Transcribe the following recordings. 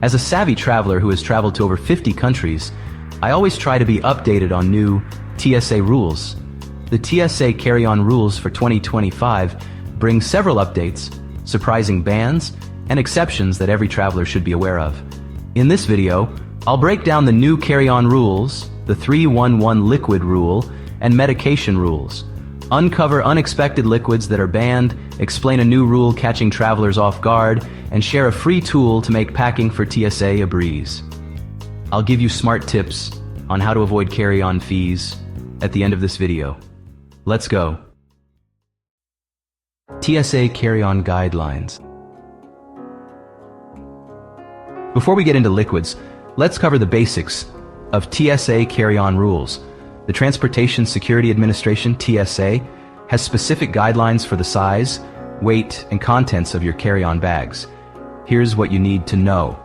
As a savvy traveler who has traveled to over 50 countries, I always try to be updated on new TSA rules. The TSA carry-on rules for 2025 bring several updates, surprising bans, and exceptions that every traveler should be aware of. In this video, I'll break down the new carry-on rules, the 311 liquid rule, and medication rules, uncover unexpected liquids that are banned, explain a new rule catching travelers off guard, and share a free tool to make packing for TSA a breeze. I'll give you smart tips on how to avoid carry-on fees at the end of this video. Let's go. TSA carry-on guidelines. Before we get into liquids, let's cover the basics of TSA carry-on rules. The Transportation Security Administration, TSA, has specific guidelines for the size, weight, and contents of your carry-on bags. Here's what you need to know.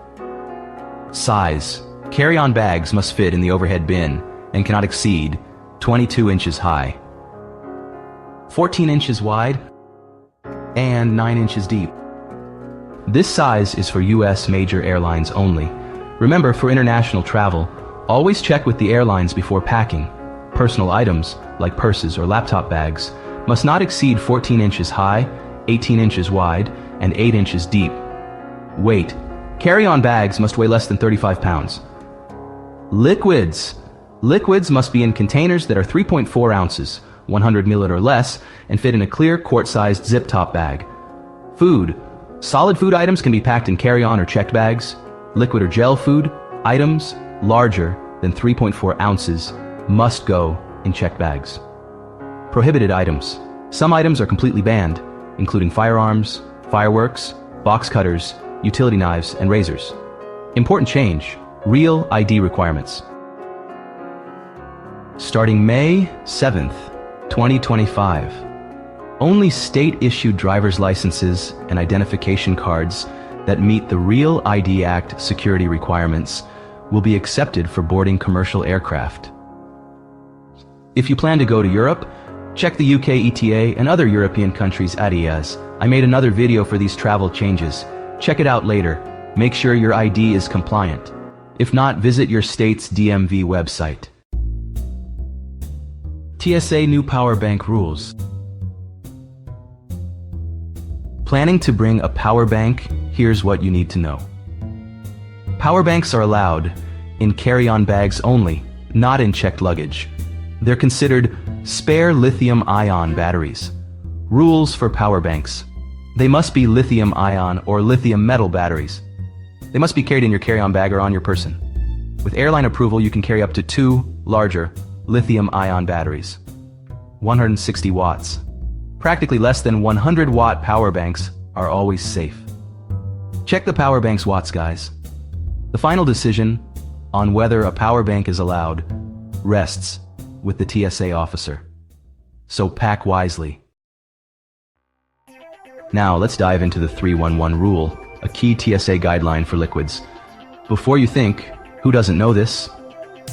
Size. Carry-on bags must fit in the overhead bin and cannot exceed 22 inches high, 14 inches wide, and 9 inches deep. This size is for U.S. major airlines only. Remember, for international travel, always check with the airlines before packing. Personal items, like purses or laptop bags, must not exceed 14 inches high, 18 inches wide, and 8 inches deep. Weight. Carry-on bags must weigh less than 35 pounds. Liquids. Liquids must be in containers that are 3.4 ounces, 100 ml or less, and fit in a clear quart-sized zip-top bag. Food. Solid food items can be packed in carry-on or checked bags. Liquid or gel food items larger than 3.4 ounces must go in checked bags. Prohibited items. Some items are completely banned, including firearms, fireworks, box cutters, utility knives, and razors. Important change. Real ID requirements. Starting May 7th, 2025, only state-issued driver's licenses and identification cards that meet the Real ID Act security requirements will be accepted for boarding commercial aircraft. If you plan to go to Europe, check the UK ETA and other European countries' ADIAs. I made another video for these travel changes. Check it out later. Make sure your ID is compliant. If not, visit your state's DMV website. TSA new power bank rules. Planning to bring a power bank? Here's what you need to know. Power banks are allowed in carry-on bags only, not in checked luggage. They're considered spare lithium-ion batteries. Rules for power banks. They must be lithium-ion or lithium metal batteries. They must be carried in your carry-on bag or on your person. With airline approval, you can carry up to 2 larger lithium-ion batteries. 160 watts. Practically less than 100-watt power banks are always safe. Check the power bank's watts, guys. The final decision on whether a power bank is allowed rests with the TSA officer. So pack wisely. Now let's dive into the 311 rule, a key TSA guideline for liquids. Before you think, who doesn't know this?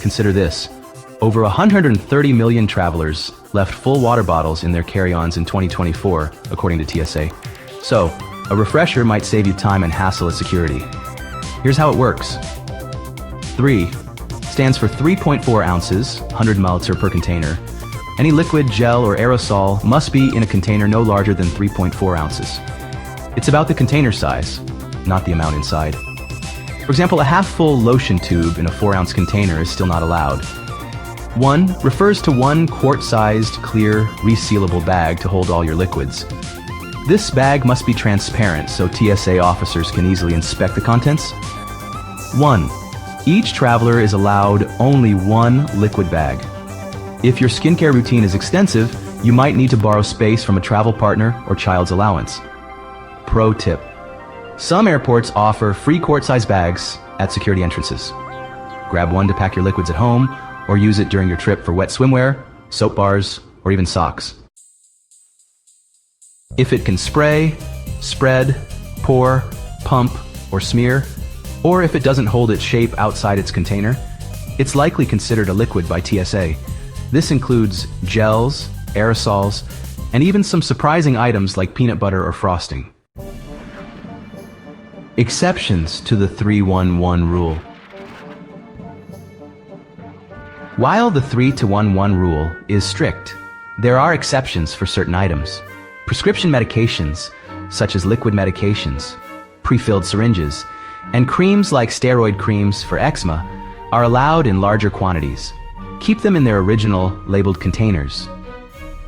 Consider this. Over 130 million travelers left full water bottles in their carry-ons in 2024, according to TSA. So, a refresher might save you time and hassle at security. Here's how it works. 3 stands for 3.4 ounces, 100 milliliters per container. Any liquid, gel, or aerosol must be in a container no larger than 3.4 ounces. It's about the container size, not the amount inside. For example, a half-full lotion tube in a 4-ounce container is still not allowed. 1 refers to 1 quart-sized, clear, resealable bag to hold all your liquids. This bag must be transparent so TSA officers can easily inspect the contents. 1. Each traveler is allowed only 1 liquid bag. If your skincare routine is extensive, you might need to borrow space from a travel partner or child's allowance. Pro tip. Some airports offer free quart-sized bags at security entrances. Grab one to pack your liquids at home, or use it during your trip for wet swimwear, soap bars, or even socks. If it can spray, spread, pour, pump, or smear, or if it doesn't hold its shape outside its container, it's likely considered a liquid by TSA. This includes gels, aerosols, and even some surprising items like peanut butter or frosting. Exceptions to the 3-1-1 rule. While the 3-1-1 rule is strict, there are exceptions for certain items. Prescription medications, such as liquid medications, pre-filled syringes, and creams like steroid creams for eczema, are allowed in larger quantities. Keep them in their original labeled containers.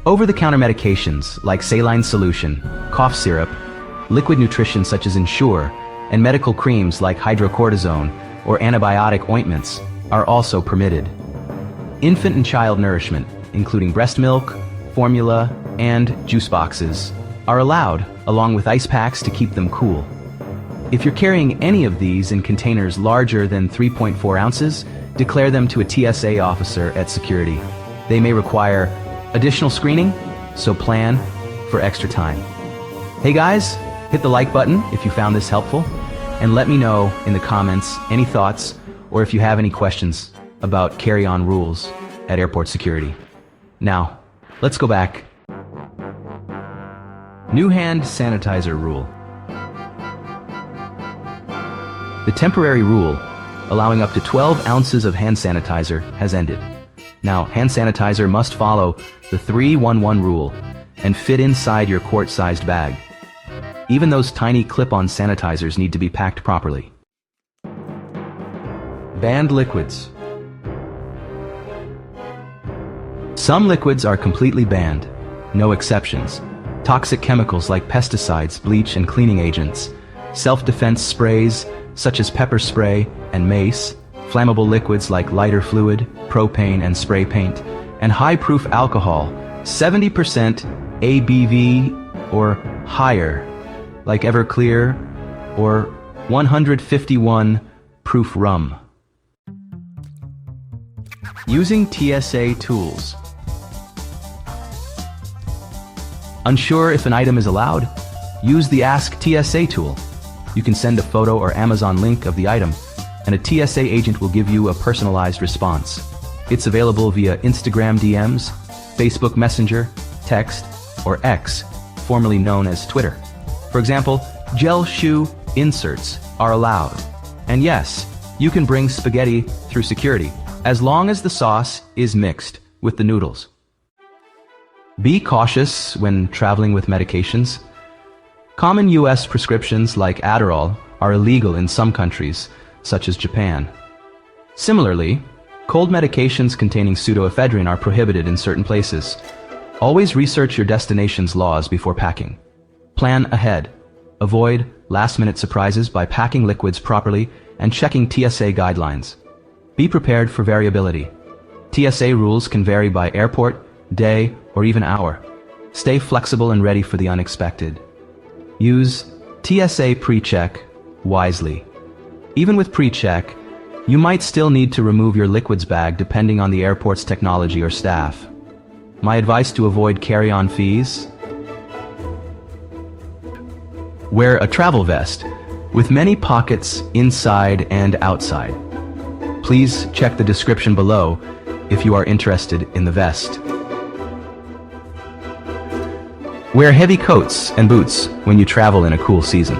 Over-the-counter medications like saline solution, cough syrup, liquid nutrition such as Ensure, and medical creams like hydrocortisone or antibiotic ointments are also permitted. Infant and child nourishment, including breast milk, formula, and juice boxes, are allowed, along with ice packs to keep them cool. If you're carrying any of these in containers larger than 3.4 ounces, declare them to a TSA officer at security. They may require additional screening, so plan for extra time. Hey guys, hit the like button if you found this helpful, and let me know in the comments any thoughts or if you have any questions about carry-on rules at airport security. Now, let's go back. New hand sanitizer rule. The temporary rule, allowing up to 12 ounces of hand sanitizer, has ended. Now, hand sanitizer must follow the 3-1-1 rule and fit inside your quart-sized bag. Even those tiny clip-on sanitizers need to be packed properly. Banned liquids. Some liquids are completely banned, no exceptions. Toxic chemicals like pesticides, bleach, and cleaning agents, self-defense sprays such as pepper spray and mace, flammable liquids like lighter fluid, propane, and spray paint, and high-proof alcohol, 70% ABV or higher, like Everclear or 151 proof rum. Using TSA tools. Unsure if an item is allowed? Use the Ask TSA tool. You can send a photo or Amazon link of the item, and a TSA agent will give you a personalized response. It's available via Instagram DMs, Facebook Messenger, text, or X, formerly known as Twitter. For example, gel shoe inserts are allowed. And yes, you can bring spaghetti through security, as long as the sauce is mixed with the noodles. Be cautious when traveling with medications. Common US prescriptions like Adderall are illegal in some countries, such as Japan. Similarly, cold medications containing pseudoephedrine are prohibited in certain places. Always research your destination's laws before packing. Plan ahead. Avoid last-minute surprises by packing liquids properly and checking TSA guidelines. Be prepared for variability. TSA rules can vary by airport, day, or even hour. Stay flexible and ready for the unexpected. Use TSA pre-check wisely. Even with pre-check, you might still need to remove your liquids bag depending on the airport's technology or staff. My advice to avoid carry-on fees: wear a travel vest with many pockets inside and outside. Please check the description below if you are interested in the vest. Wear heavy coats and boots when you travel in a cool season.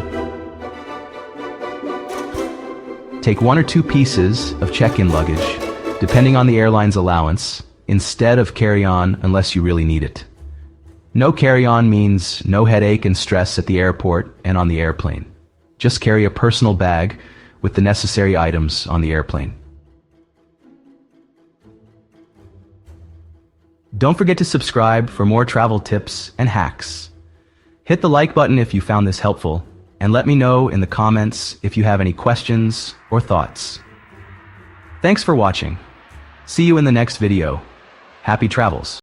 Take 1 or 2 pieces of check-in luggage, depending on the airline's allowance, instead of carry-on unless you really need it. No carry-on means no headache and stress at the airport and on the airplane. Just carry a personal bag with the necessary items on the airplane. Don't forget to subscribe for more travel tips and hacks. Hit the like button if you found this helpful, and let me know in the comments if you have any questions or thoughts. Thanks for watching. See you in the next video. Happy travels.